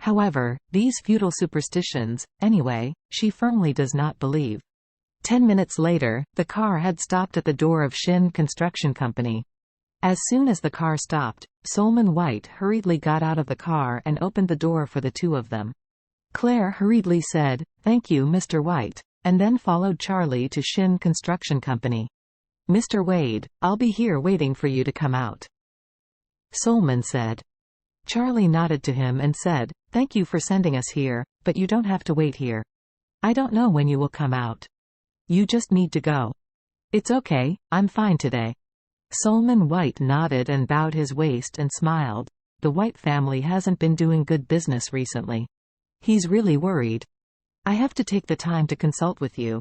However, these feudal superstitions, anyway, she firmly does not believe. 10 minutes later, the car had stopped at the door of Shin Construction Company. As soon as the car stopped, Solomon White hurriedly got out of the car and opened the door for the two of them. Claire hurriedly said, "Thank you, Mr. White," and then followed Charlie to Shin Construction Company. "Mr. Wade, I'll be here waiting for you to come out," Solomon said. Charlie nodded to him and said, "Thank you for sending us here, but you don't have to wait here. I don't know when you will come out. You just need to go." "It's okay, I'm fine today." Solomon White nodded and bowed his waist and smiled. The White family hasn't been doing good business recently. He's really worried. "I have to take the time to consult with you."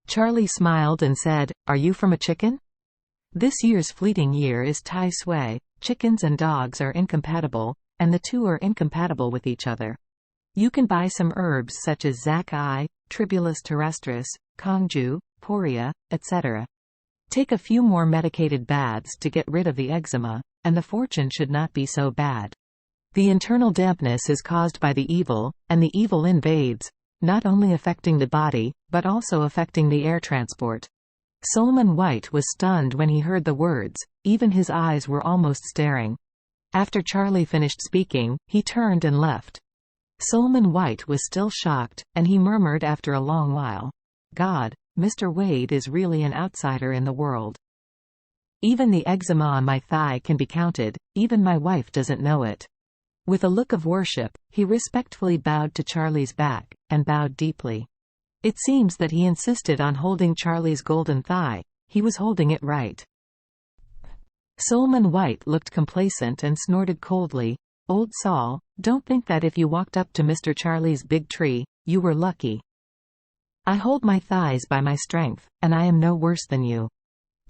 Charlie smiled and said, "Are you from a chicken?" This year's fleeting year is Tai Sui. Chickens and dogs are incompatible, and the two are incompatible with each other. You can buy some herbs such as Zakai, Tribulus terrestris, Kongju, Poria, etc. Take a few more medicated baths to get rid of the eczema, and the fortune should not be so bad. The internal dampness is caused by the evil, and the evil invades, not only affecting the body, but also affecting the air transport. Solomon White was stunned when he heard the words, even his eyes were almost staring. After Charlie finished speaking, he turned and left. Solomon White was still shocked, and he murmured after a long while, "God, Mr. Wade is really an outsider in the world. Even the eczema on my thigh can be counted, even my wife doesn't know it." With a look of worship, he respectfully bowed to Charlie's back, and bowed deeply. It seems that he insisted on holding Charlie's golden thigh. He was holding it right. Solomon White looked complacent and snorted coldly, "Old Saul, don't think that if you walked up to Mr. Charlie's big tree, you were lucky. I hold my thighs by my strength, and I am no worse than you."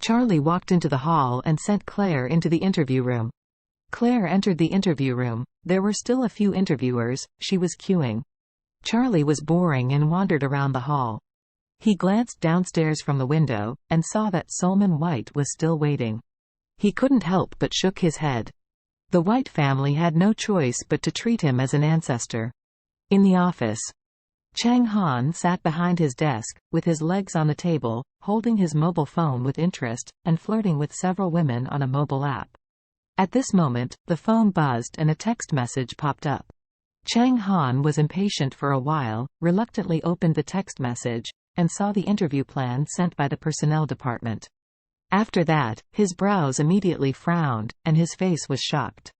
Charlie walked into the hall and sent Claire into the interview room. Claire entered the interview room. There were still a few interviewers. She was queuing. Charlie was boring and wandered around the hall. He glanced downstairs from the window, and saw that Solomon White was still waiting. He couldn't help but shook his head. The White family had no choice but to treat him as an ancestor. In the office, Chang Han sat behind his desk, with his legs on the table, holding his mobile phone with interest, and flirting with several women on a mobile app. At this moment, the phone buzzed and a text message popped up. Chang Han was impatient for a while, reluctantly opened the text message, and saw the interview plan sent by the personnel department. After that, his brows immediately frowned, and his face was shocked.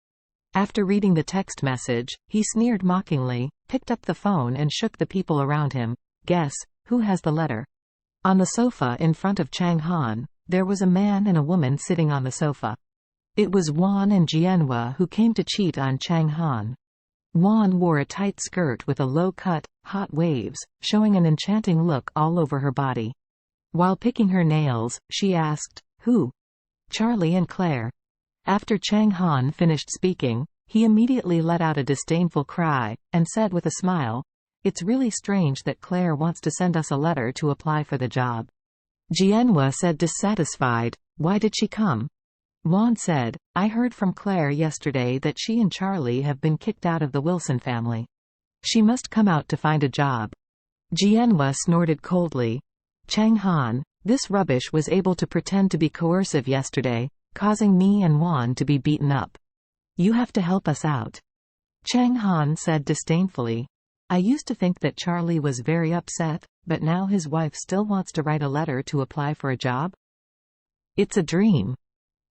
After reading the text message, he sneered mockingly, picked up the phone and shook the people around him. "Guess, who has the letter?" On the sofa in front of Chang Han, there was a man and a woman sitting on the sofa. It was Wan and Jianhua who came to cheat on Chang Han. Wan wore a tight skirt with a low-cut, hot waves, showing an enchanting look all over her body. While picking her nails, she asked, "Who?" "Charlie and Claire." After Chang Han finished speaking, he immediately let out a disdainful cry, and said with a smile, "It's really strange that Claire wants to send us a letter to apply for the job." Jianhua said dissatisfied, "Why did she come?" Wan said, "I heard from Claire yesterday that she and Charlie have been kicked out of the Wilson family. She must come out to find a job." Jianhua snorted coldly. "Chang Han, this rubbish was able to pretend to be coercive yesterday, causing me and Wan to be beaten up. You have to help us out." Chang Han said disdainfully, "I used to think that Charlie was very upset, but now his wife still wants to write a letter to apply for a job? It's a dream."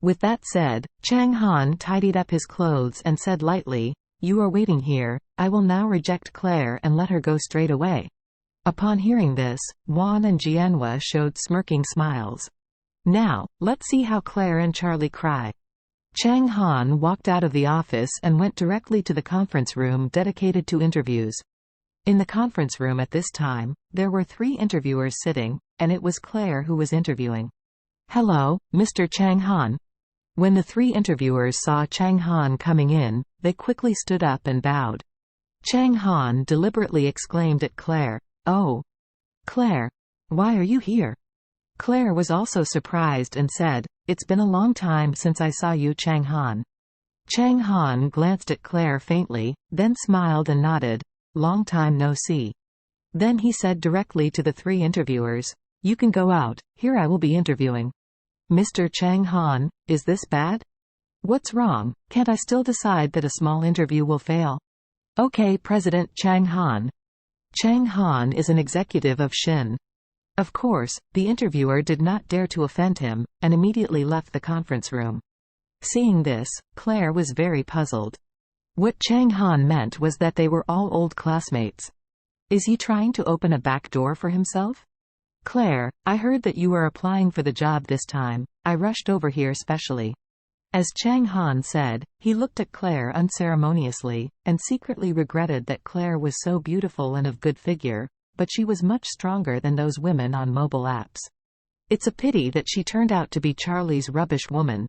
With that said, Chang Han tidied up his clothes and said lightly, "You are waiting here, I will now reject Claire and let her go straight away." Upon hearing this, Wan and Jianhua showed smirking smiles. "Now, let's see how Claire and Charlie cry." Chang Han walked out of the office and went directly to the conference room dedicated to interviews. In the conference room at this time, there were 3 interviewers sitting, and it was Claire who was interviewing. "Hello, Mr. Chang Han." When the 3 interviewers saw Chang Han coming in, they quickly stood up and bowed. Chang Han deliberately exclaimed at Claire, "Oh, Claire, why are you here?" Claire was also surprised and said, "It's been a long time since I saw you, Chang Han." Chang Han glanced at Claire faintly, then smiled and nodded. Long time no see. Then he said directly to the three interviewers, "You can go out, here I will be interviewing." "Mr. Chang Han, is this bad? What's wrong? Can't I still decide that a small interview will fail?" "Okay, President Chang Han." Chang Han is an executive of Shin. Of course, the interviewer did not dare to offend him, and immediately left the conference room. Seeing this, Claire was very puzzled. What Chang Han meant was that they were all old classmates. Is he trying to open a back door for himself? "Claire, I heard that you are applying for the job this time. I rushed over here specially." As Chang Han said, he looked at Claire unceremoniously, and secretly regretted that Claire was so beautiful and of good figure, but she was much stronger than those women on mobile apps. It's a pity that she turned out to be Charlie's rubbish woman,